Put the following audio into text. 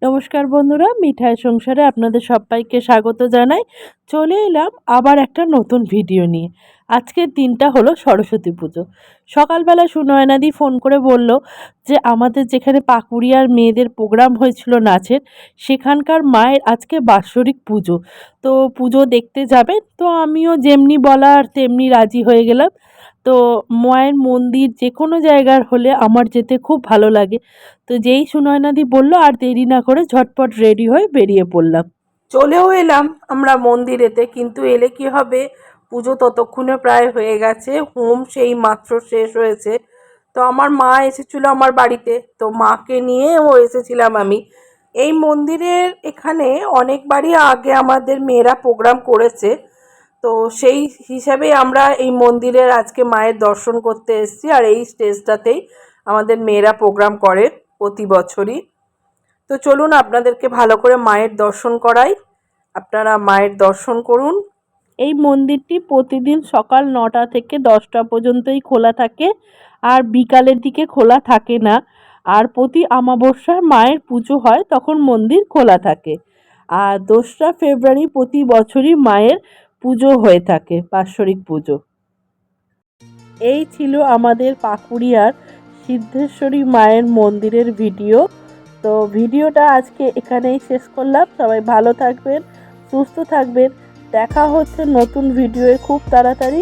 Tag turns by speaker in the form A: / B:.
A: নমস্কার বন্ধুরা, মিঠাই সংসারে আপনাদের সবাইকে স্বাগত জানাই। চলে এলাম আবার একটা নতুন ভিডিও নিয়ে। আজকের দিনটা হলো সরস্বতী পুজো। সকালবেলা সুনয়নাদি ফোন করে বলল যে আমাদের যেখানে পাকুড়িয়ার মেয়েদের প্রোগ্রাম হয়েছিল নাচের, সেখানকার মায়ের আজকে বাৎসরিক পুজো। তো পুজো দেখতে যাবেন, তো আমিও যেমনি বলা আর তেমনি রাজি হয়ে গেলাম। তো মায়ের মন্দির যে কোনো জায়গার হলে আমার যেতে খুব ভালো লাগে। তো যেই সুনয়নাদি বলল আর দেরি না করে ঝটপট রেডি হয়ে বেরিয়ে পড়লাম। চলেও এলাম আমরা মন্দিরেতে, কিন্তু এলে কি হবে, পুজো ততক্ষণে প্রায় হয়ে গেছে, হোম সেই মাত্র শেষ হয়েছে। তো আমার মা এসেছিল আমার বাড়িতে, তো মাকে নিয়েও এসেছিলাম আমি। এই মন্দিরের এখানে অনেকবারই আগে আমাদের মেয়েরা প্রোগ্রাম করেছে, তো সেই হিসাবে আমরা এই মন্দিরের আজকে মায়ের দর্শন করতে এসেছি। আর এই স্টেজটাতেই আমাদের মেয়েরা প্রোগ্রাম করে প্রতি বছরই। তো চলুন আপনাদেরকে ভালো করে মায়ের দর্শন করাই, আপনারা মায়ের দর্শন করুন। এই মন্দিরটি প্রতিদিন সকাল 9টা থেকে 10টা পর্যন্তই খোলা থাকে, আর বিকালের দিকে খোলা থাকে না। আর প্রতি অমাবস্যায় মায়ের পুজো হয়, তখন মন্দির খোলা থাকে। আর 2রা ফেব্রুয়ারি প্রতি বছরই মায়ের পুজো হয়ে থাকে, বাৎসরিক পুজো। এই ছিল আমাদের পাকুড়িয়ার সিদ্ধেশ্বরী মায়ের মন্দিরের ভিডিও। তো ভিডিওটা আজকে এখানেই শেষ করলাম। সবাই ভালো থাকবেন, সুস্থ থাকবেন। দেখা হচ্ছে নতুন ভিডিওয়ে খুব তাড়াতাড়ি।